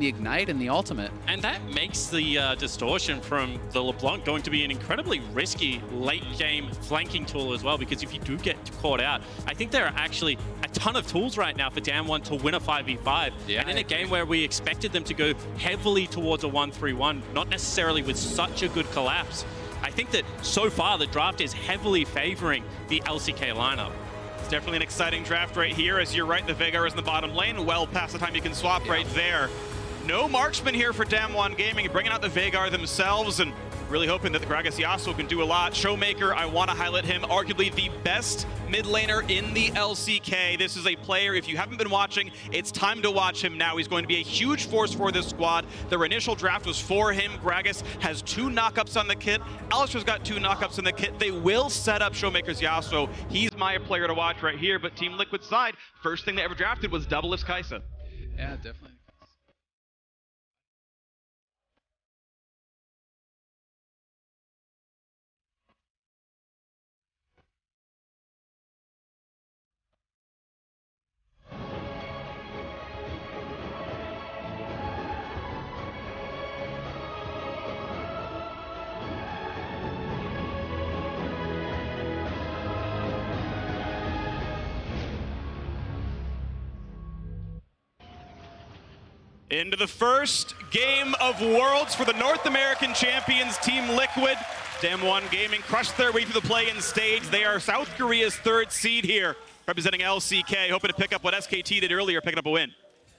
the Ignite and the Ultimate. And that makes the distortion from the LeBlanc going to be an incredibly risky late-game flanking tool as well, because if you do get caught out, I think there are actually a ton of tools right now for DAMWON to win a 5v5. Yeah, and in a game where we expected them to go heavily towards a 1-3-1, not necessarily with such a good collapse, I think that so far the draft is heavily favoring the LCK lineup. It's definitely an exciting draft right here. As you're right, the Veigar is in the bottom lane, well past the time you can swap right there. No marksman here for DWG Gaming, bringing out the Veigar themselves and really hoping that the Gragas Yasuo can do a lot. ShowMaker, I want to highlight him, arguably the best mid laner in the LCK. This is a player, if you haven't been watching, it's time to watch him now. He's going to be a huge force for this squad. Their initial draft was for him. Gragas has 2 knockups on the kit. Alistar's got 2 knockups on the kit. They will set up ShowMaker's Yasuo. He's my player to watch right here, but Team Liquid's side, first thing they ever drafted was DoubleLift Kaisa. Yeah, definitely. Into the first game of Worlds for the North American champions, Team Liquid. DWG Gaming crushed their way through the play-in stage. They are South Korea's 3rd seed here, representing LCK, hoping to pick up what SKT did earlier, picking up a win.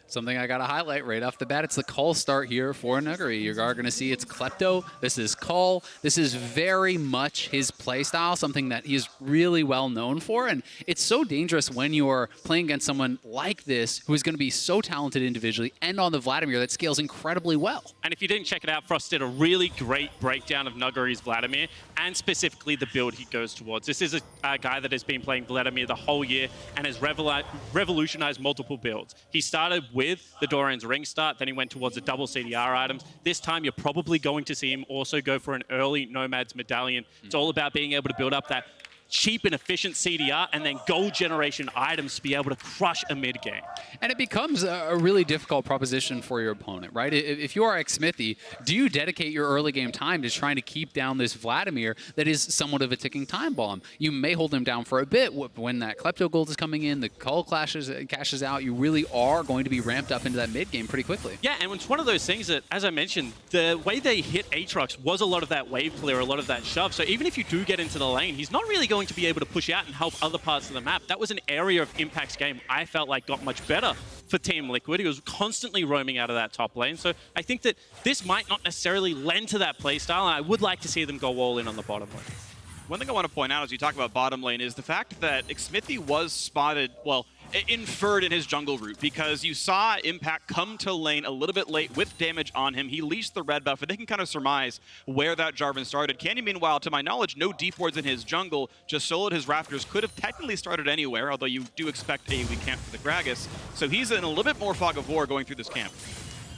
Something I got to highlight right off the bat, it's the call start here for Nuguri. You are going to see it's Klepto, this is Call. This is very much his playstyle, something that he's really well known for. And it's so dangerous when you're playing against someone like this, who is going to be so talented individually, and on the Vladimir that scales incredibly well. And if you didn't check it out, Frost did a really great breakdown of Nuguri's Vladimir, and specifically the build he goes towards. This is a guy that has been playing Vladimir the whole year and has revolutionized multiple builds. He started with the Doran's Ring start, then he went towards the double CDR items. This time you're probably going to see him also go for an early Nomad's Medallion. It's all about being able to build up that cheap and efficient CDR and then gold generation items to be able to crush a mid game. And it becomes a really difficult proposition for your opponent, right? If you are Xmithie, do you dedicate your early game time to trying to keep down this Vladimir that is somewhat of a ticking time bomb? You may hold him down for a bit. When that Klepto gold is coming in, the call cashes out, you really are going to be ramped up into that mid game pretty quickly. Yeah, and it's one of those things that, as I mentioned, the way they hit Aatrox was a lot of that wave clear, a lot of that shove. So even if you do get into the lane, he's not really going to be able to push out and help other parts of the map. That was an area of Impact's game I felt like got much better for Team Liquid. He was constantly roaming out of that top lane. So I think that this might not necessarily lend to that playstyle, and I would like to see them go all in on the bottom lane. One thing I want to point out as you talk about bottom lane is the fact that Xmithie was spotted, well, inferred in his jungle route, because you saw Impact come to lane a little bit late with damage on him. He leashed the red buff, and they can kind of surmise where that Jarvan started. Candy, meanwhile, to my knowledge, no deep wards in his jungle, just soloed his Raptors. Could have technically started anywhere, although you do expect a weak camp for the Gragas. So he's in a little bit more fog of war going through this camp.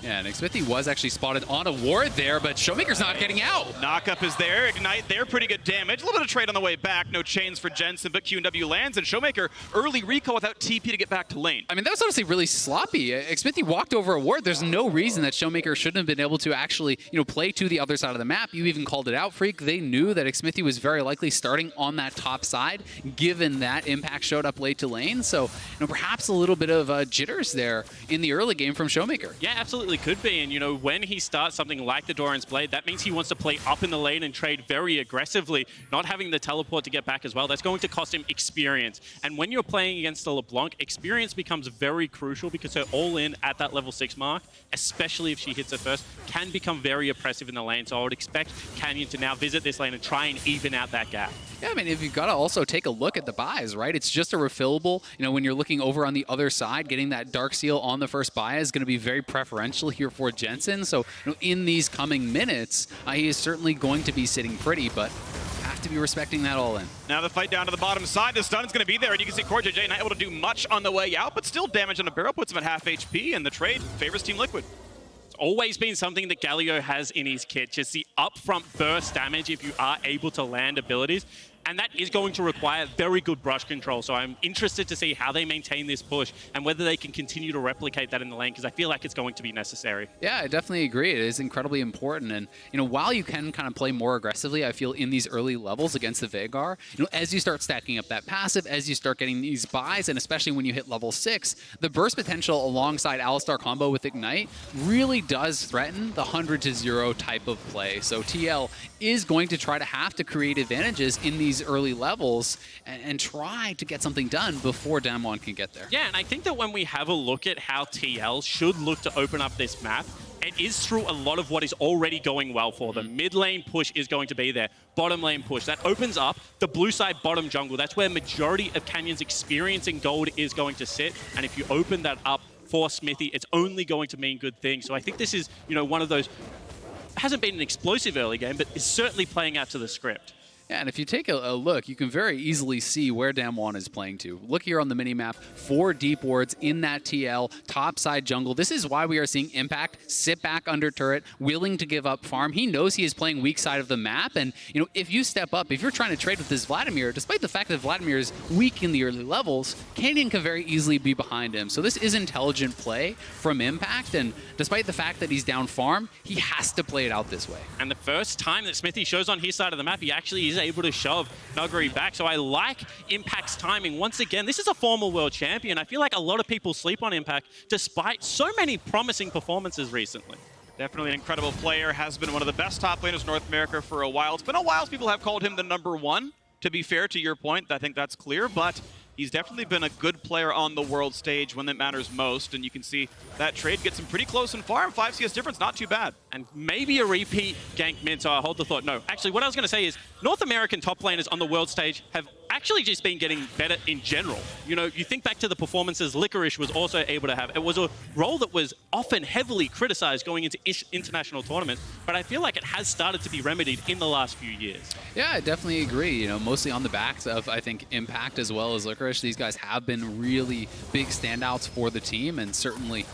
Yeah, and Xmithie was actually spotted on a ward there, but ShowMaker's not getting out. Knockup is there, Ignite there, pretty good damage. A little bit of trade on the way back, no chains for Jensen, but Q&W lands, and ShowMaker early recall without TP to get back to lane. I mean, that was honestly really sloppy. Xmithie walked over a ward. There's no reason that ShowMaker shouldn't have been able to actually, play to the other side of the map. You even called it out, Phreak. They knew that Xmithie was very likely starting on that top side, given that Impact showed up late to lane. So, perhaps a little bit of jitters there in the early game from ShowMaker. Yeah, absolutely could be, and when he starts something like the Doran's Blade, that means he wants to play up in the lane and trade very aggressively, not having the teleport to get back as well. That's going to cost him experience. And when you're playing against a LeBlanc, experience becomes very crucial because they're all in at that level 6 mark, especially if she hits it first, can become very oppressive in the lane. So I would expect Canyon to now visit this lane and try and even out that gap. Yeah, I mean, if you've got to also take a look at the buys, right? It's just a refillable. When you're looking over on the other side, getting that Dark Seal on the first buy is going to be very preferential here for Jensen. So, in these coming minutes, he is certainly going to be sitting pretty, but have to be respecting that all in. Now the fight down to the bottom side. The stun is going to be there, and you can see CoreJJ not able to do much on the way out, but still damage on the Beryl puts him at half HP, and the trade favors Team Liquid. It's always been something that Galio has in his kit, just the upfront burst damage if you are able to land abilities. And that is going to require very good brush control. So I'm interested to see how they maintain this push and whether they can continue to replicate that in the lane, because I feel like it's going to be necessary. Yeah, I definitely agree. It is incredibly important. And, while you can kind of play more aggressively, I feel in these early levels against the Veigar, as you start stacking up that passive, as you start getting these buys, and especially when you hit level 6, the burst potential alongside Alistar combo with Ignite really does threaten the 100-0 type of play. So TL is going to try to have to create advantages in these early levels and try to get something done before DAMWON can get there. Yeah, and I think that when we have a look at how TL should look to open up this map, it is through a lot of what is already going well for them. Mid lane push is going to be there. Bottom lane push. That opens up the blue side bottom jungle. That's where majority of Canyon's experience in gold is going to sit. And if you open that up for Xmithie, it's only going to mean good things. So I think this is, one of those, hasn't been an explosive early game, but is certainly playing out to the script. Yeah, and if you take a look, you can very easily see where DAMWON is playing to. Look here on the minimap, 4 deep wards in that TL, top side jungle. This is why we are seeing Impact sit back under turret, willing to give up farm. He knows he is playing weak side of the map, and if you step up, if you're trying to trade with this Vladimir, despite the fact that Vladimir is weak in the early levels, Canyon can very easily be behind him. So this is intelligent play from Impact, and despite the fact that he's down farm, he has to play it out this way. And the first time that Xmithie shows on his side of the map, he actually is able to shove Nuguri back. So I like Impact's timing. Once again, this is a former world champion. I feel like a lot of people sleep on Impact despite so many promising performances recently. Definitely an incredible player, has been one of the best top laners in North America for a while. It's been a while since people have called him the #1. To be fair to your point, I think that's clear, but he's definitely been a good player on the world stage when it matters most, and you can see that trade gets him pretty close in farm. 5 CS difference, not too bad. And maybe a repeat gank mid, so I'll hold the thought. No, actually, what I was going to say is North American top laners on the world stage have actually just been getting better in general. You think back to the performances Licorice was also able to have. It was a role that was often heavily criticized going into international tournaments, but I feel like it has started to be remedied in the last few years. Yeah, I definitely agree. Mostly on the backs of, I think, Impact as well as Licorice. These guys have been really big standouts for the team, and certainly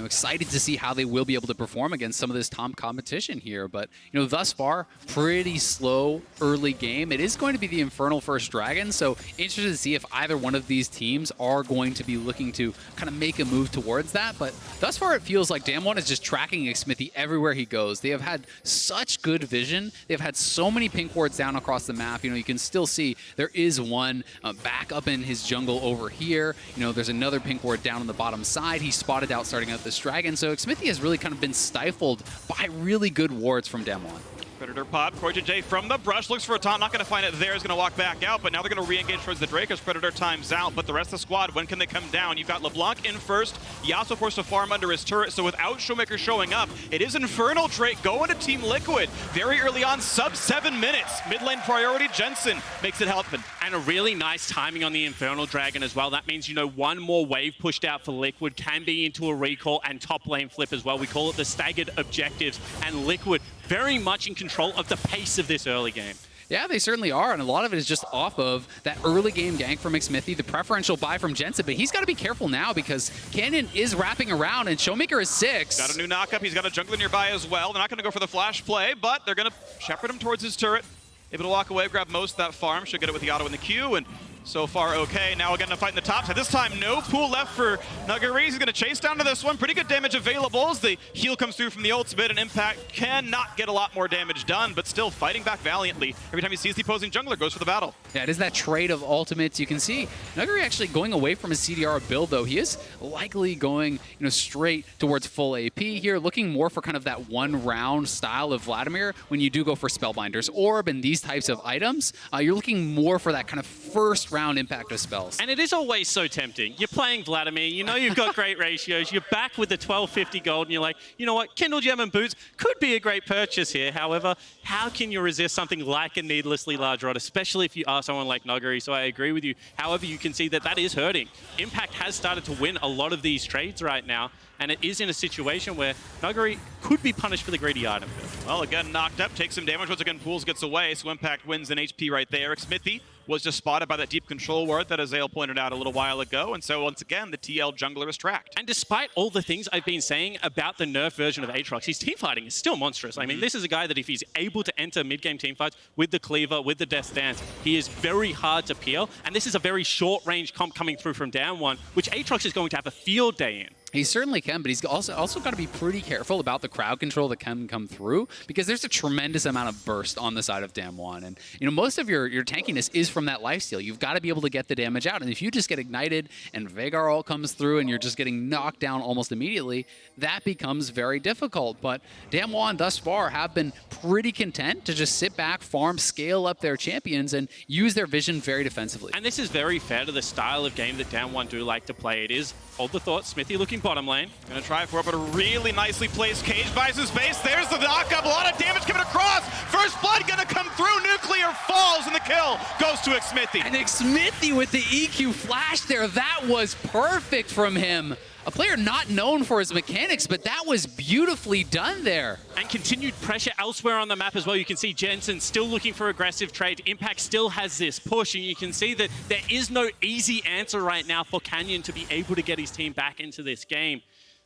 excited to see how they will be able to perform against some of this top competition here. But, thus far, pretty slow early game. It is going to be the Infernal first Dragon, so interested to see if either one of these teams are going to be looking to kind of make a move towards that. But thus far, it feels like DAMWON is just tracking Xmithie everywhere he goes. They have had such good vision. They've had so many pink wards down across the map. You can still see there is one back up in his jungle over here. There's another pink ward down on the bottom side. He spotted out starting out this Dragon. So Xmithie has really kind of been stifled by really good wards from DAMWON. Predator pop, CoreJJ from the brush, looks for a taunt, not going to find it there, is going to walk back out, but now they're going to re-engage towards the Drake as Predator times out, but the rest of the squad, when can they come down? You've got LeBlanc in first, Yasuo forced to farm under his turret, so without ShowMaker showing up, it is Infernal Drake going to Team Liquid, very early on, sub 7 minutes, mid lane priority, Jensen makes it happen. And a really nice timing on the Infernal Dragon as well. That means, one more wave pushed out for Liquid can be into a recall and top lane flip as well. We call it the staggered objectives, and Liquid very much in control of the pace of this early game. Yeah, they certainly are, and a lot of it is just off of that early game gank from Xmithie, the preferential buy from Jensen, but he's got to be careful now because Canyon is wrapping around and ShowMaker is 6. Got a new knockup, he's got a jungler nearby as well. They're not going to go for the flash play, but they're going to shepherd him towards his turret. Able to walk away, grab most of that farm, should get it with the auto in the queue, and so far okay. Now again to fight in the top side. This time no pool left for Nuguri. He's going to chase down to this one. Pretty good damage available as the heal comes through from the ultimate, and Impact cannot get a lot more damage done, but still fighting back valiantly. Every time he sees the opposing jungler, goes for the battle. Yeah, it is that trade of ultimates. You can see Nuguri actually going away from his CDR build, though. He is likely going straight towards full AP here, looking more for kind of that one-round style of Vladimir when you do go for Spellbinder's Orb and these types of items. You're looking more for that kind of first round impact of spells. And it is always so tempting. You're playing Vladimir, you've got great ratios, you're back with the 1250 gold, and you're like, you know what, Kindle Gem and Boots could be a great purchase here. However, how can you resist something like a needlessly large rod, especially if you are someone like Nuguri? So I agree with you. However, you can see that is hurting. Impact has started to win a lot of these trades right now, and it is in a situation where Nuguri could be punished for the greedy item. Well, again, knocked up, takes some damage. Once again, Pools gets away, so Impact wins an HP right there. Xmithie was just spotted by that deep control ward that Azael pointed out a little while ago. And so once again, the TL jungler is tracked. And despite all the things I've been saying about the nerf version of Aatrox, his teamfighting is still monstrous. I mean, this is a guy that if he's able to enter mid-game teamfights with the cleaver, with the death stance, he is very hard to peel. And this is a very short-range comp coming through from DAMWON, which Aatrox is going to have a field day in. He certainly can, but he's also got to be pretty careful about the crowd control that can come through, because there's a tremendous amount of burst on the side of DAMWON. And most of your tankiness is from that lifesteal. You've got to be able to get the damage out. And if you just get ignited and Veigar all comes through and you're just getting knocked down almost immediately, that becomes very difficult. But DAMWON thus far have been pretty content to just sit back, farm, scale up their champions, and use their vision very defensively. And this is very fair to the style of game that DAMWON do like to play. It is, hold the thought, Xmithie looking bottom lane. Gonna try for it, but a really nicely placed cage buys his base. There's the knock-up, a lot of damage coming across. First blood gonna come through, Nuclear falls, and the kill goes to Xmithie. And Xmithie with the EQ flash there, that was perfect from him. A player not known for his mechanics, but that was beautifully done there. And continued pressure elsewhere on the map as well. You can see Jensen still looking for aggressive trade. Impact still has this push, and you can see that there is no easy answer right now for Canyon to be able to get his team back into this game.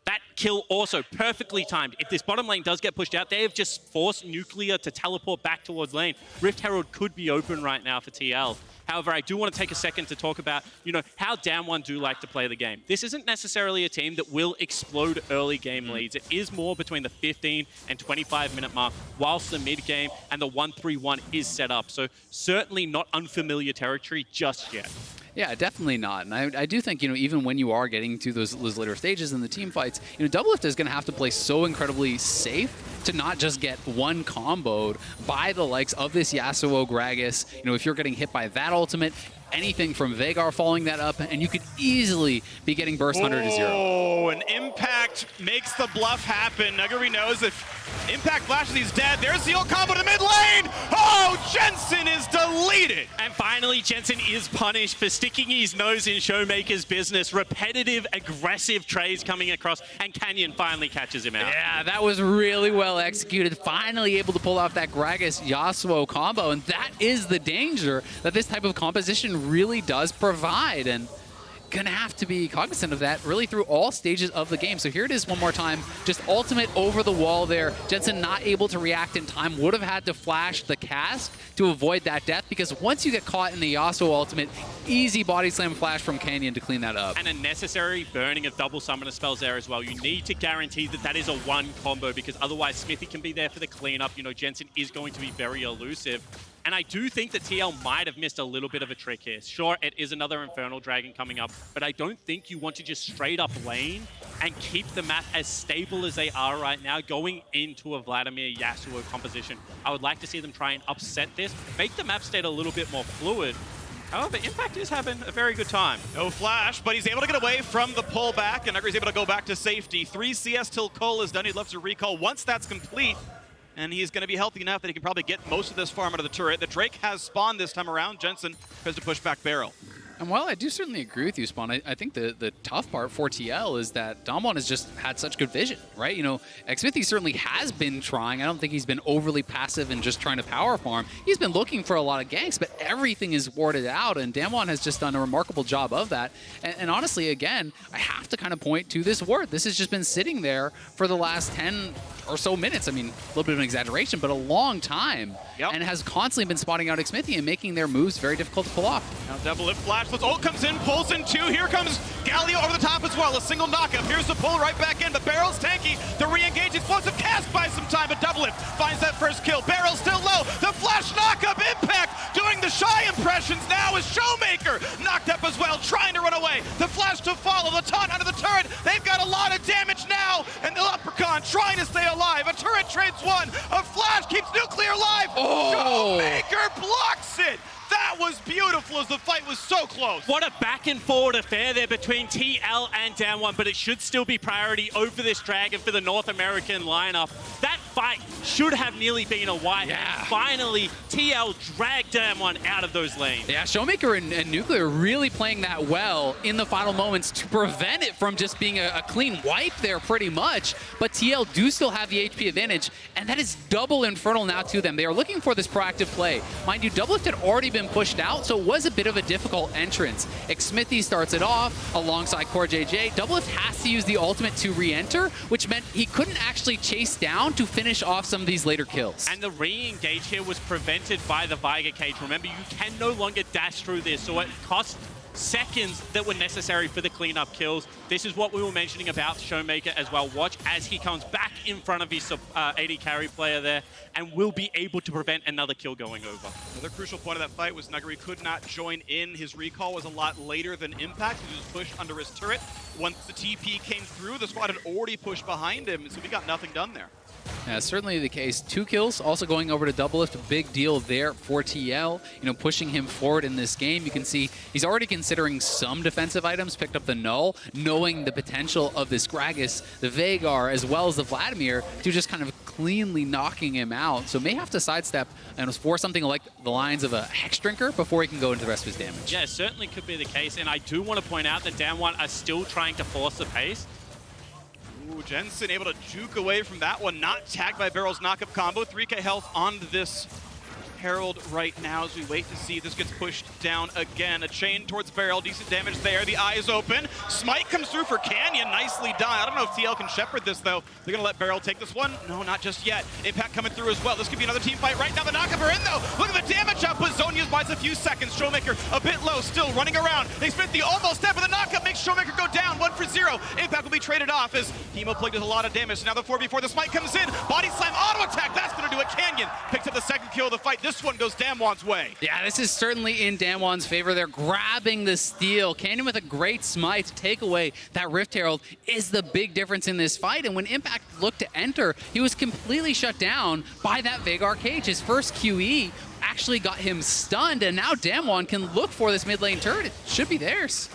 That kill also perfectly timed. If this bottom lane does get pushed out, they have just forced Nuclear to teleport back towards lane. Rift Herald could be open right now for TL. However, I do want to take a second to talk about, how DAMWON do like to play the game. This isn't necessarily a team that will explode early game leads. It is more between the 15 and 25 minute mark, whilst the mid game and the 1-3-1 is set up. So certainly not unfamiliar territory just yet. Yeah, definitely not. And I do think, even when you are getting to those later stages in the team fights, DoubleLift is going to have to play so incredibly safe to not just get one comboed by the likes of this Yasuo Gragas. If you're getting hit by that ultimate, anything from Veigar following that up, and you could easily be getting burst 100 to 0. Oh, and Impact makes the bluff happen. Nuguri knows if Impact flashes, he's dead. There's the old combo to mid lane. Oh, Jensen is deleted. And finally, Jensen is punished for sticking his nose in ShowMaker's business. Repetitive, aggressive trades coming across, and Canyon finally catches him out. Yeah, that was really well executed. Finally able to pull off that Gragas Yasuo combo, and that is the danger that this type of composition really does provide. And gonna have to be cognizant of that really through all stages of the game. So here it is one more time, just ultimate over the wall there. Jensen not able to react in time, would have had to flash the cask to avoid that death, because once you get caught in the Yasuo ultimate, easy body slam flash from Canyon to clean that up. And a necessary burning of double summoner spells there as well. You need to guarantee that that is a one combo, because otherwise Xmithie can be there for the cleanup. Jensen is going to be very elusive. And I do think that TL might have missed a little bit of a trick here. Sure, it is another Infernal Dragon coming up, but I don't think you want to just straight up lane and keep the map as stable as they are right now going into a Vladimir Yasuo composition. I would like to see them try and upset this, make the map state a little bit more fluid. However, Impact is having a very good time. No flash, but he's able to get away from the pullback, and Nuguri's able to go back to safety. 3 CS till Cole is done. He'd love to recall once that's complete. And he's going to be healthy enough that he can probably get most of this farm out of the turret. The Drake has spawned this time around. Jensen tries to push back Beryl. And while I do certainly agree with you, Spawn, I think the tough part for TL is that DAMWON has just had such good vision, right? Xmithie certainly has been trying. I don't think he's been overly passive and just trying to power farm. He's been looking for a lot of ganks, but everything is warded out, and DAMWON has just done a remarkable job of that. And honestly, again, I have to kind of point to this ward. This has just been sitting there for the last 10 or so minutes. I mean, a little bit of an exaggeration, but a long time. Yep. And has constantly been spotting out Xmithie and making their moves very difficult to pull off. Now DoubleLift flash. Ult comes in, pulls in 2. Here comes Galio over the top as well. A single knockup. Here's the pull right back in, but Beryl's tanky. The re-engage explosive cast buys some time, but DoubleLift finds that first kill. Beryl still low. The flash knockup. Impact doing the shy impressions now is ShowMaker knocked up as well, trying to run away. The flash to follow. The taunt under the turret. They've got a lot of damage now, and the Leprechaun trying to stay alive. A turret trades one. A flash keeps Nuclear alive. Oh. ShowMaker blocks it. That was beautiful as the fight was so close. What a back and forward affair there between TL and DAMWON, but it should still be priority over this Dragon for the North American lineup. That fight should have nearly been a wipe. Yeah. And finally, TL dragged DAMWON out of those lanes. Yeah, ShowMaker and Nuclear really playing that well in the final moments to prevent it from just being a clean wipe there pretty much. But TL do still have the HP advantage, and that is double Infernal now to them. They are looking for this proactive play. Mind you, DoubleLift had already been pushed out, so it was a bit of a difficult entrance. Xmithie starts it off alongside CoreJJ. DoubleLift has to use the ultimate to re-enter, which meant he couldn't actually chase down to finish off some of these later kills. And the re-engage here was prevented by the Veigar cage. Remember, you can no longer dash through this, so it costs seconds that were necessary for the cleanup kills. This is what we were mentioning about ShowMaker as well. Watch as he comes back in front of his AD carry player there and will be able to prevent another kill going over. Another crucial point of that fight was Nuguri could not join in. His recall was a lot later than Impact. He was pushed under his turret. Once the TP came through, the squad had already pushed behind him, so we got nothing done there. Yeah, certainly the case. 2 kills, also going over to DoubleLift, a big deal there for TL, pushing him forward in this game. You can see he's already considering some defensive items, picked up the Null, knowing the potential of this Gragas, the Veigar, as well as the Vladimir, to just kind of cleanly knocking him out. So may have to sidestep and force something like the lines of a Hex Drinker before he can go into the rest of his damage. Yeah, it certainly could be the case, and I do want to point out that DAMWON are still trying to force the pace. Ooh, Jensen able to juke away from that one, not tagged by Beryl's knockup combo. 3k health on this Herald right now as we wait to see if this gets pushed down again. A chain towards Beryl, decent damage there. The eyes open. Smite comes through for Canyon, nicely done. I don't know if TL can shepherd this though. They're gonna let Beryl take this one? No, not just yet. Impact coming through as well. This could be another team fight right now. The knockup are in though. Look at the damage output. Zonia's buys a few seconds. ShowMaker a bit low, still running around. Xmithie almost dead, but the knockup makes ShowMaker go down 1-for-0. Impact will be traded off as Hemo Plague does a lot of damage. Now the 4v4, the Smite comes in. Body slam, auto attack. That's gonna do it. Canyon picks up the second kill of the fight. This one goes DAMWON's way. Yeah, this is certainly in DAMWON's favor. They're grabbing the steal. Canyon with a great smite to take away that Rift Herald is the big difference in this fight. And when Impact looked to enter, he was completely shut down by that Veigar cage. His first QE actually got him stunned, and now DAMWON can look for this mid lane turret. It should be theirs.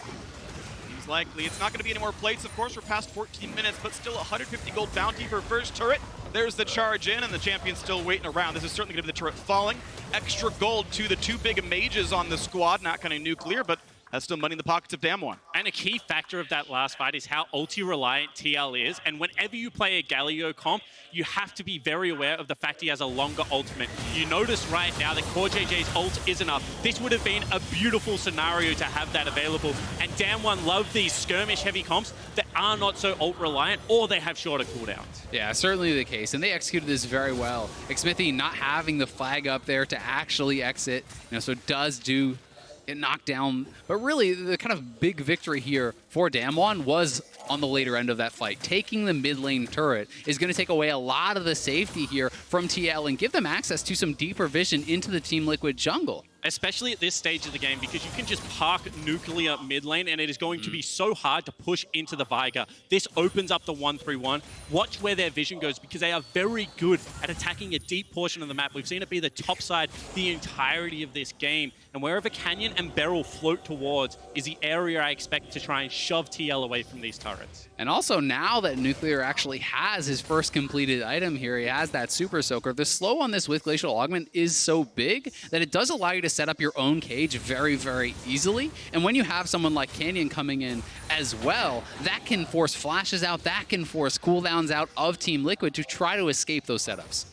Seems likely. It's not going to be any more plates. Of course, we're past 14 minutes, but still 150 gold bounty for first turret. There's the charge in, and the champion's still waiting around. This is certainly going to be the turret falling. Extra gold to the 2 big mages on the squad. Not kind of nuclear, but that's still money in the pockets of DAMWON. And a key factor of that last fight is how ulti-reliant TL is. And whenever you play a Galio comp, you have to be very aware of the fact he has a longer ultimate. You notice right now that CoreJJ's ult isn't up. This would have been a beautiful scenario to have that available. And DAMWON love these skirmish-heavy comps that are not so ult-reliant, or they have shorter cooldowns. Yeah, certainly the case, and they executed this very well. Xmithie not having the flag up there to actually exit, so it does do it knocked down, but really the kind of big victory here for DAMWON was on the later end of that fight. Taking the mid lane turret is going to take away a lot of the safety here from TL and give them access to some deeper vision into the Team Liquid jungle. Especially at this stage of the game, because you can just park nuclear mid lane and it is going to be so hard to push into the Veigar. This opens up the 1-3-1. Watch where their vision goes, because they are very good at attacking a deep portion of the map. We've seen it be the top side the entirety of this game. And wherever Canyon and Beryl float towards is the area I expect to try and shove TL away from these turrets. And also now that Nuclear actually has his first completed item here, he has that Super Soaker, the slow on this with Glacial Augment is so big that it does allow you to set up your own cage very, very easily. And when you have someone like Canyon coming in as well, that can force flashes out, that can force cooldowns out of Team Liquid to try to escape those setups.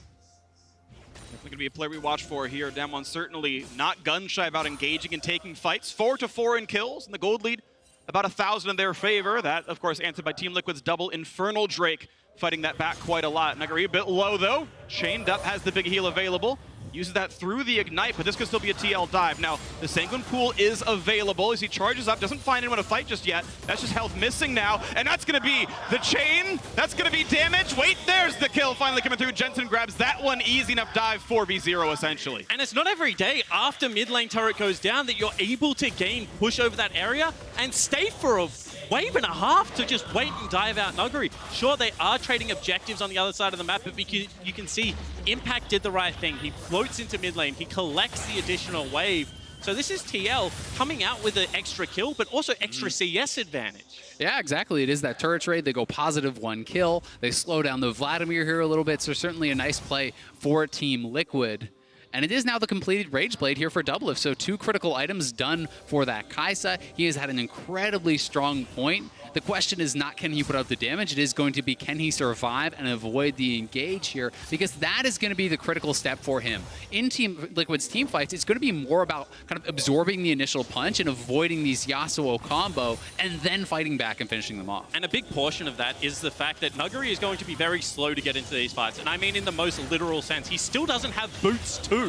Definitely going to be a player we watch for here. DAMWON certainly not gun-shy about engaging and taking fights. 4-4 in kills, and the gold lead about 1,000 in their favor. That, of course, answered by Team Liquid's double Infernal Drake, fighting that back quite a lot. Nuguri a bit low, though. Chained up, has the big heal available. Uses that through the Ignite, but this could still be a TL dive. Now, the Sanguine Pool is available as he charges up. Doesn't find anyone to fight just yet. That's just health missing now, and that's going to be the chain. That's going to be damage. Wait, there's the kill finally coming through. Jensen grabs that one. Easy enough dive, 4v0 essentially. And it's not every day after mid lane turret goes down that you're able to gain push over that area and stay for a wave and a half to just wait and dive out Nuguri. Sure, they are trading objectives on the other side of the map, but you can see Impact did the right thing. He floats into mid lane, he collects the additional wave, So this is TL coming out with an extra kill, but also extra CS advantage. Yeah, exactly. It is that turret trade. They go positive 1 kill. They slow down the Vladimir here a little bit, so certainly a nice play for Team Liquid. And it is now the completed Rage Blade here for DoubleLift, so 2 critical items done for that Kaisa. He has had an incredibly strong point. The question is not can he put out the damage, it is going to be can he survive and avoid the engage here, because that is going to be the critical step for him. In Team Liquid's team fights, it's going to be more about kind of absorbing the initial punch and avoiding these Yasuo combo, and then fighting back and finishing them off. And a big portion of that is the fact that Nuguri is going to be very slow to get into these fights, and I mean in the most literal sense. He still doesn't have Boots 2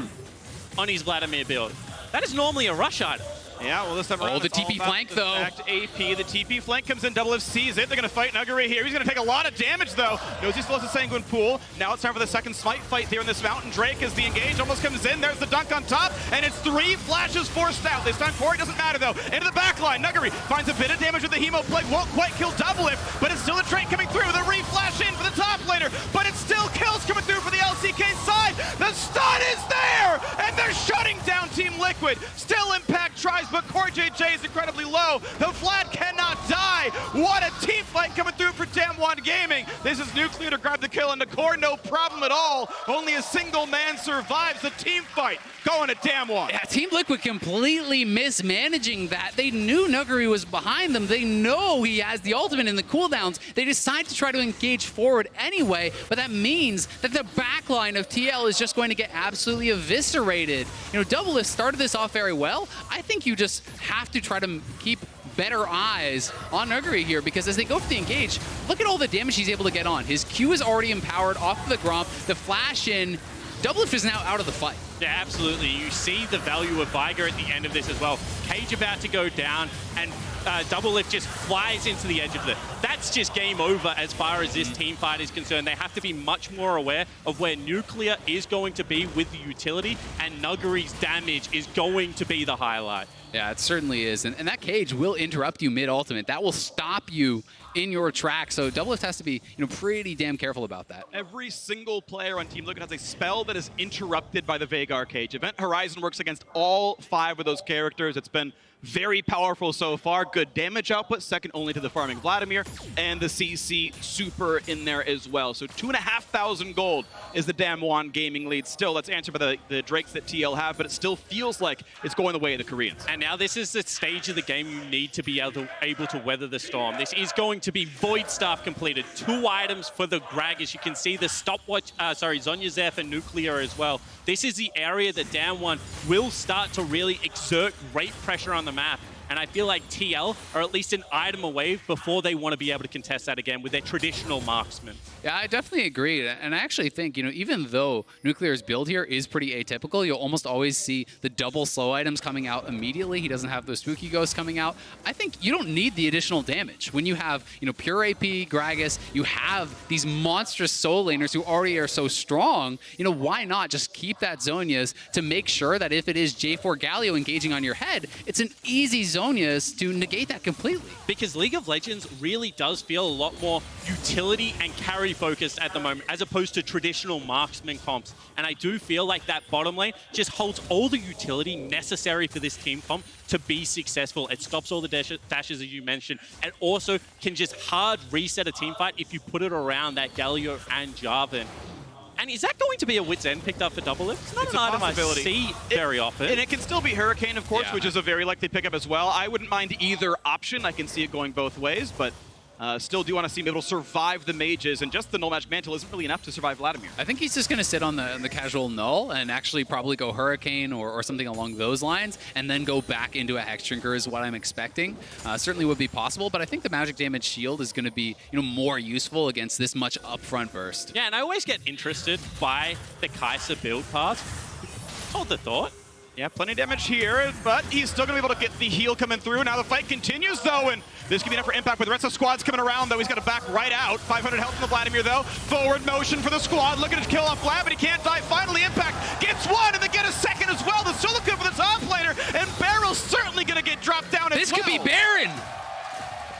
on his Vladimir build. That is normally a rush item. Yeah, well, this time around, the TP flank, though. AP, the TP flank comes in, DoubleLift sees it. They're going to fight Nuguri here. He's going to take a lot of damage, though. Knows he still has a Sanguine Pool. Now it's time for the second smite fight here in this Mountain Drake as the engage almost comes in. There's the dunk on top, and it's 3 flashes forced out. This time Corey doesn't matter, though. Into the back line, Nuguri finds a bit of damage with the Hemo Plague. Won't quite kill DoubleLift, but it's still a Drake coming through. The re-flash in for the top laner, but it's still kills coming through for the LCK side. The stun is there, and they're shutting down Team Liquid. Still Impact tries, but CoreJJ is incredibly low. The Vlad cannot die. What a team fight coming through for DAMWON Gaming. This is Nuclear to grab the kill, and the core, no problem at all. Only a single man survives the team fight. Going to DAMWON. Yeah, Team Liquid completely mismanaging that. They knew Nuguri was behind them. They know he has the ultimate in the cooldowns. They decide to try to engage forward anyway, but that means that the backline of TL is just going to get absolutely eviscerated. You know, DoubleLift started this off very well. I think you just have to try to keep better eyes on Nuguri here, because as they go for the engage, look at all the damage he's able to get on. His Q is already empowered off of the Gromp. The flash in, DoubleLift is now out of the fight. Yeah, absolutely. You see the value of Veigar at the end of this as well. Cage about to go down, and DoubleLift just flies into the edge of it. That's just game over as far as this team fight is concerned. They have to be much more aware of where Nuclear is going to be with the utility, and Nuguri's damage is going to be the highlight. Yeah, it certainly is. And that cage will interrupt you mid-ultimate. That will stop you in your track. So DoubleLift has to be, pretty damn careful about that. Every single player on Team Liquid has a spell that is interrupted by the Veigar cage. Event Horizon works against all 5 of those characters. It's been very powerful so far. Good damage output, second only to the farming Vladimir, and the CC super in there as well. So 2,500 gold is the DAMWON Gaming lead. Still, that's answered by the Drakes that TL have, but it still feels like it's going the way of the Koreans. And now this is the stage of the game you need to be able to weather the storm. This is going to be Void Staff completed. 2 items for the Gragas. You can see the stopwatch, Zonya's there for Nuclear as well. This is the area that DAMWON will start to really exert great pressure on the map. And I feel like TL are at least an item away before they want to be able to contest that again with their traditional marksman. Yeah, I definitely agree. And I actually think, even though Nuclear's build here is pretty atypical, you'll almost always see the double slow items coming out immediately. He doesn't have those spooky ghosts coming out. I think you don't need the additional damage. When you have, pure AP, Gragas, you have these monstrous soul laners who already are so strong, why not just keep that Zonias to make sure that if it is J4 Galio engaging on your head, it's an easy Zonias to negate that completely. Because League of Legends really does feel a lot more utility and carry focused at the moment, as opposed to traditional marksman comps. And I do feel like that bottom lane just holds all the utility necessary for this team comp to be successful. It stops all the dashes, as you mentioned, and also can just hard reset a team fight if you put it around that Galio and Jarvan. And is that going to be a Wit's End picked up for DoubleLift? It's not an item I see very often. And it can still be Hurricane, of course, which is a very likely pickup as well. I wouldn't mind either option. I can see it going both ways, but still do want to see him able to survive the mages, and just the Null Magic Mantle isn't really enough to survive Vladimir. I think he's just going to sit on the casual Null and actually probably go Hurricane or something along those lines, and then go back into a Hex Drinker is what I'm expecting. Certainly would be possible, but I think the Magic Damage Shield is going to be more useful against this much upfront burst. Yeah, and I always get interested by the Kaisa build path. Hold the thought. Yeah, plenty of damage here, but he's still going to be able to get the heal coming through. Now the fight continues, though, and this could be enough for impact with the rest of the squads coming around, though. He's got to back right out. 500 health from the Vladimir, though. Forward motion for the squad, looking to kill off Vlad, but he can't die. Finally, impact gets one, and they get a second as well. The solo kill for the top laner, and Beryl's certainly going to get dropped down as well. This could be Baron!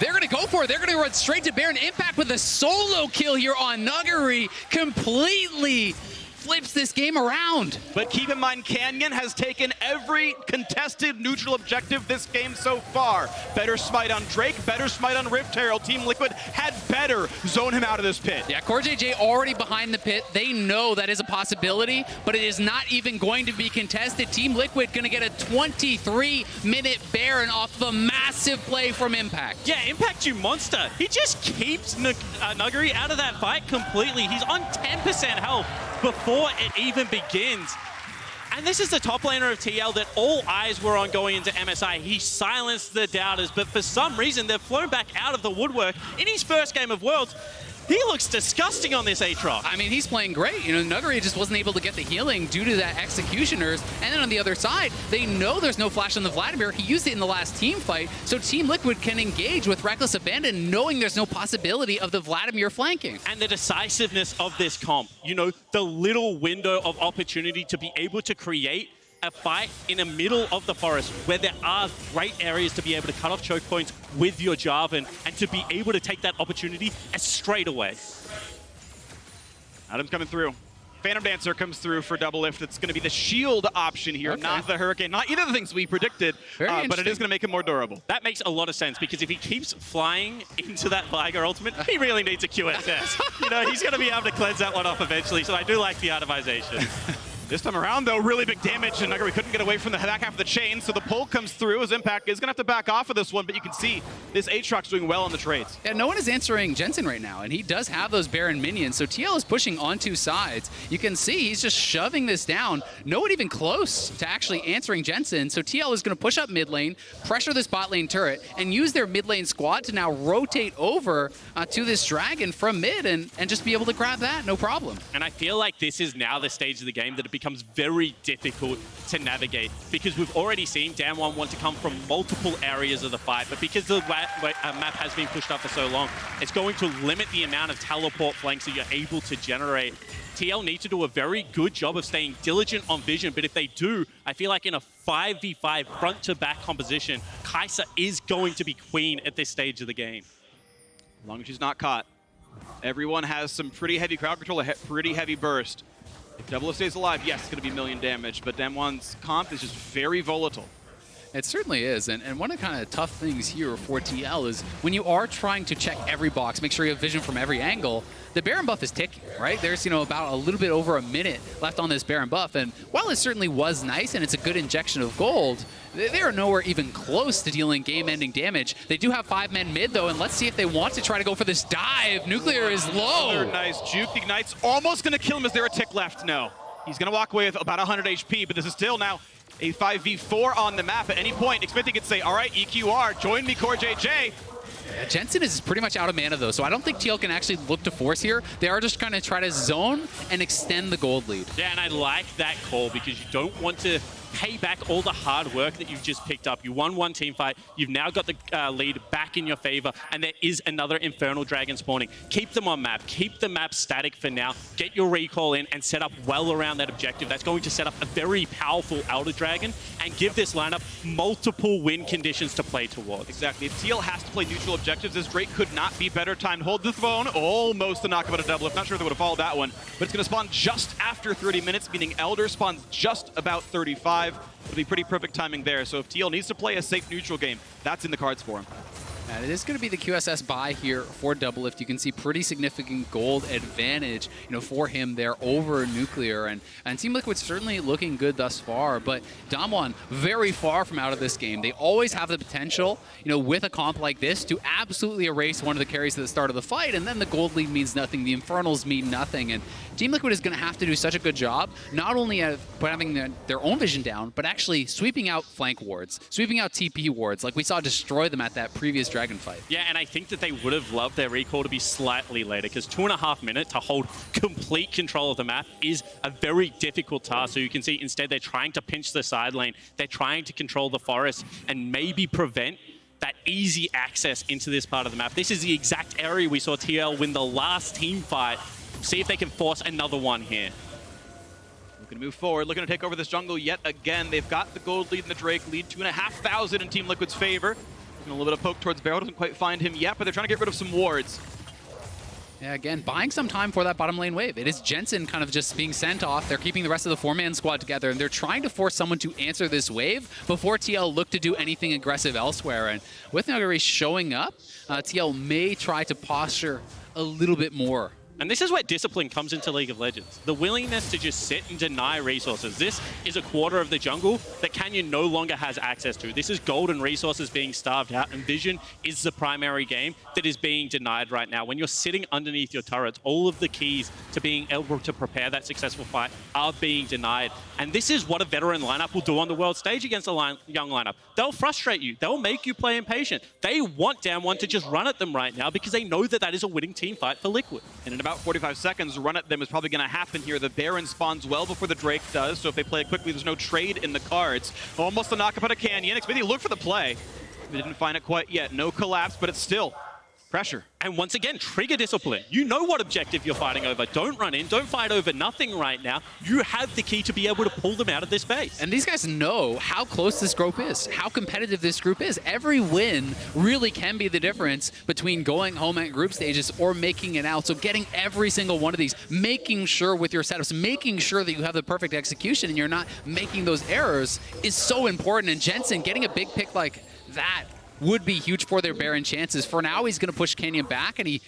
They're going to go for it. They're going to run straight to Baron. Impact with a solo kill here on Nuguri, completely flips this game around. But keep in mind, Canyon has taken every contested neutral objective this game so far. Better smite on Drake, better smite on Rift Herald. Team Liquid had better zone him out of this pit. Yeah, CoreJJ already behind the pit. They know that is a possibility, but it is not even going to be contested. Team Liquid going to get a 23-minute Baron off of a massive play from Impact. Yeah, Impact, you monster. He just keeps Nuguri out of that fight completely. He's on 10% health before it even begins. And this is the top laner of TL that all eyes were on going into MSI. He silenced the doubters, but for some reason, they've flown back out of the woodwork in his first game of Worlds. He looks disgusting on this Aatrox. I mean, he's playing great. You know, Nuguri just wasn't able to get the healing due to that Executioners. And then on the other side, they know there's no flash on the Vladimir. He used it in the last team fight, so Team Liquid can engage with Reckless Abandon, knowing there's no possibility of the Vladimir flanking. And the decisiveness of this comp, you know, the little window of opportunity to be able to create a fight in the middle of the forest where there are great areas to be able to cut off choke points with your Jarvan and to be able to take that opportunity straight away. Adam's coming through. Phantom Dancer comes through for DoubleLift. It's going to be the shield option here, not the Hurricane. Not either of the things we predicted, but it is going to make it more durable. That makes a lot of sense because if he keeps flying into that Veigar ultimate, he really needs a QSS. You know, he's going to be able to cleanse that one off eventually, so I do like the itemization. This time around, though, really big damage, and Nuguri couldn't get away from the back half of the chain, so the pull comes through as Impact is going to have to back off of this one, but you can see this Aatrox doing well on the trades. Yeah, no one is answering Jensen right now, and he does have those Baron minions, so TL is pushing on two sides. You can see he's just shoving this down. No one even close to actually answering Jensen, so TL is going to push up mid lane, pressure this bot lane turret, and use their mid lane squad to now rotate over to this dragon from mid and just be able to grab that, no problem. And I feel like this is now the stage of the game that it becomes very difficult to navigate because we've already seen DAMWON want to come from multiple areas of the fight, but because the map has been pushed up for so long, it's going to limit the amount of teleport flanks that you're able to generate. TL need to do a very good job of staying diligent on vision, but if they do, I feel like in a 5v5 front-to-back composition, Kaisa is going to be queen at this stage of the game. As long as she's not caught. Everyone has some pretty heavy crowd control, a pretty heavy burst. If DoubleLift stays alive, yes, it's going to be million damage, but DAMWON's comp is just very volatile. It certainly is, and one of the kind of tough things here for TL is when you are trying to check every box, make sure you have vision from every angle, the Baron buff is ticking, right? There's, you know, about a little bit over a minute left on this Baron buff, and while it certainly was nice and it's a good injection of gold, they are nowhere even close to dealing game-ending damage. They do have 5 men mid, though, and let's see if they want to try to go for this dive. Nuclear is low. Another nice juke. Ignites almost going to kill him. Is there a tick left? No. He's going to walk away with about 100 HP, but this is still now a 5v4 on the map. At any point, Xmithie could say, all right, EQR, join me, CoreJJ. Yeah, Jensen is pretty much out of mana, though, so I don't think TL can actually look to force here. They are just going to try to zone and extend the gold lead. Yeah, and I like that call because you don't want to pay back all the hard work that you've just picked up. You won one team fight, you've now got the lead back in your favor, and there is another Infernal Dragon spawning. Keep them on map, keep the map static for now, get your recall in and set up well around that objective. That's going to set up a very powerful Elder Dragon and give this lineup multiple win conditions to play towards. Exactly. If TL has to play neutral objectives, this Drake could not be better timed. Hold the throne, almost a knockout of DoubleLift. Not sure if they would have followed that one, but it's going to spawn just after 30 minutes, meaning Elder spawns just about 35. It'll be pretty perfect timing there. So if TL needs to play a safe neutral game, that's in the cards for him. And it is going to be the QSS buy here for DoubleLift. You can see pretty significant gold advantage, you know, for him there over Nuclear. And Team Liquid's certainly looking good thus far, but DAMWON very far from out of this game. They always have the potential, you know, with a comp like this to absolutely erase one of the carries at the start of the fight, and then the gold lead means nothing, the Infernals mean nothing. And Team Liquid is going to have to do such a good job, not only of having their own vision down, but actually sweeping out flank wards, sweeping out TP wards, like we saw destroy them at that previous Dragon fight. Yeah, and I think that they would have loved their recall to be slightly later because 2.5 minutes to hold complete control of the map is a very difficult task. So you can see instead they're trying to pinch the side lane, they're trying to control the forest and maybe prevent that easy access into this part of the map. This is the exact area we saw TL win the last team fight. See if they can force another one here. Looking to move forward, looking to take over this jungle yet again. They've got the gold lead in the Drake lead, 2,500 in Team Liquid's favor. A little bit of poke towards Beryl, doesn't quite find him yet, but they're trying to get rid of some wards. Yeah, again, buying some time for that bottom lane wave. It is Jensen kind of just being sent off. They're keeping the rest of the four-man squad together, and they're trying to force someone to answer this wave before TL look to do anything aggressive elsewhere. And with Nuguri showing up, TL may try to posture a little bit more. And this is where discipline comes into League of Legends. The willingness to just sit and deny resources. This is a quarter of the jungle that Canyon no longer has access to. This is golden resources being starved out, and Vision is the primary game that is being denied right now. When you're sitting underneath your turrets, all of the keys to being able to prepare that successful fight are being denied. And this is what a veteran lineup will do on the world stage against a young lineup. They'll frustrate you. They'll make you play impatient. They want DAMWON to just run at them right now because they know that that is a winning team fight for Liquid. And in about 45 seconds, run at them is probably going to happen here. The Baron spawns well before the Drake does, so if they play it quickly, there's no trade in the cards. Almost a knock-up out of Canyon. Xmithie look for the play. They didn't find it quite yet. No collapse, but it's still pressure. And once again, trigger discipline. You know what objective you're fighting over. Don't run in. Don't fight over nothing right now. You have the key to be able to pull them out of this base. And these guys know how close this group is, how competitive this group is. Every win really can be the difference between going home at group stages or making it out. So getting every single one of these, making sure with your setups, making sure that you have the perfect execution and you're not making those errors is so important. And Jensen getting a big pick like that would be huge for their Baron chances. For now, he's going to push Canyon back, and he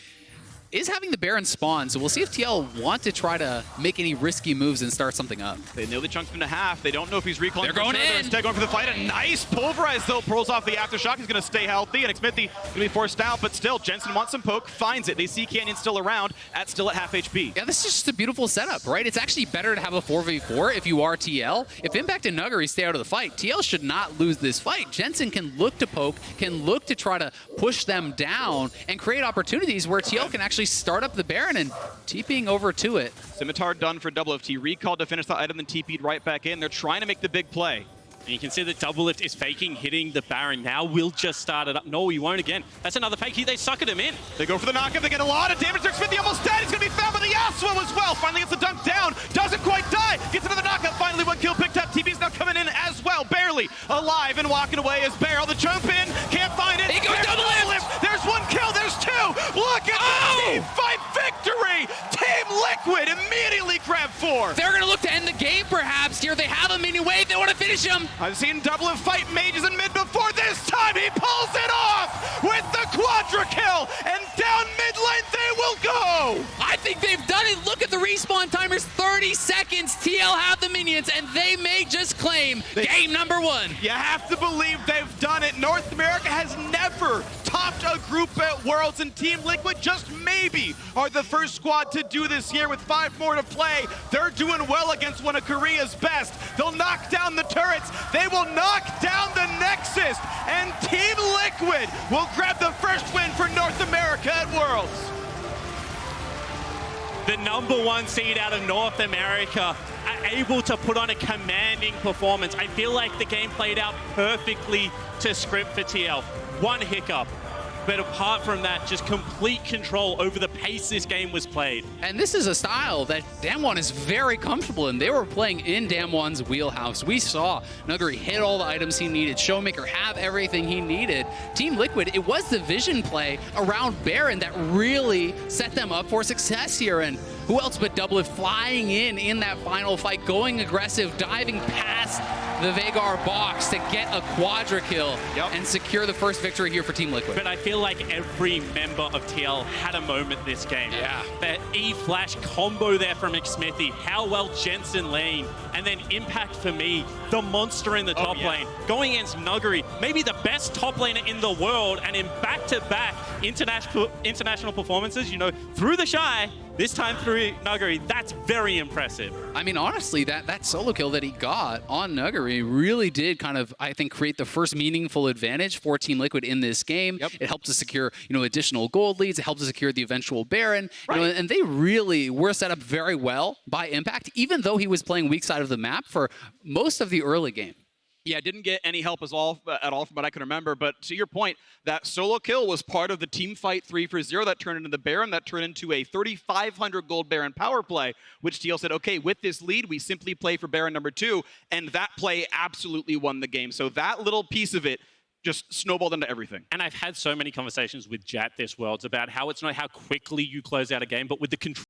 is having the Baron spawn, so we'll see if TL want to try to make any risky moves and start something up. They nearly chunked him to half. They don't know if he's recalling. They're going in. They're instead going for the fight. A nice pulverize, though, pulls off the aftershock. He's going to stay healthy, and Xmithie going to be forced out, but still, Jensen wants some poke, finds it. They see Canyon still around, still at half HP. Yeah, this is just a beautiful setup, right? It's actually better to have a 4v4 if you are TL. If Impact and Nuguri stay out of the fight, TL should not lose this fight. Jensen can look to poke, can look to try to push them down, and create opportunities where TL can actually start up the Baron and TPing over to it. Scimitar done for DoubleLift. He recalled to finish the item, then TP'd right back in. They're trying to make the big play. And you can see that DoubleLift is faking hitting the Baron. Now we'll just start it up. No, he won't again. That's another fake. They suckered him in. They go for the knockup. They get a lot of damage. Xmithie almost dead. He's going to be found by the Yasuo as well. Finally gets the dunk down. Doesn't quite die. Gets another knockup. Finally one kill picked up. TP's now coming in as well. Barely alive and walking away as Beryl. The jump in. Can't find it. He goes DoubleLift. There's one kill. There's two. Look at the team fight victory. Team Liquid immediately grab 4. They're going to look to end the game perhaps here. They have a mini wave. They want to finish him. I've seen DoubleLift fight mages in mid before. This time he pulls it off with the quadra kill, and down mid lane they will go. I think they've done it. Look at the respawn timers, 30 seconds. TL have the minions, and they may just claim game number 1. You have to believe they've done it. North America has never topped a group at Worlds, and Team Liquid just maybe are the first squad to do this year with 5 more to play. They're doing well against one of Korea's best. They'll knock down the turrets. They will knock down the Nexus, and Team Liquid will grab the first win for North America at Worlds. The #1 seed out of North America are able to put on a commanding performance. I feel like the game played out perfectly to script for TL. One hiccup, but apart from that, just complete control over the pace this game was played. And this is a style that DAMWON is very comfortable in. They were playing in DAMWON's wheelhouse. We saw Nuguri hit all the items he needed. ShowMaker have everything he needed. Team Liquid, it was the vision play around Baron that really set them up for success here. And who else but DoubleLift flying in that final fight, going aggressive, diving past the Veigar box to get a quadra kill and secure the first victory here for Team Liquid. But I feel like every member of TL had a moment this game. Yeah. That E-Flash combo there from Xmithie, how well Jensen lane, and then Impact for me, the monster in the top lane, going against Nuguri, maybe the best top laner in the world, and in back-to-back international performances, you know, through the Shy, this time through Nuguri. That's very impressive. I mean, honestly, that solo kill that he got on Nuguri really did kind of, I think, create the first meaningful advantage for Team Liquid in this game. It helped to secure, you know, additional gold leads. It helped to secure the eventual Baron. You know, and they really were set up very well by Impact, even though he was playing weak side of the map for most of the early game. Yeah, didn't get any help at all from what I can remember. But to your point, that solo kill was part of the team fight 3-for-0 that turned into the Baron, that turned into a 3,500 gold Baron power play, which TL said, okay, with this lead, we simply play for Baron number 2. And that play absolutely won the game. So that little piece of it just snowballed into everything. And I've had so many conversations with Jat this Worlds about how it's not how quickly you close out a game, but with the control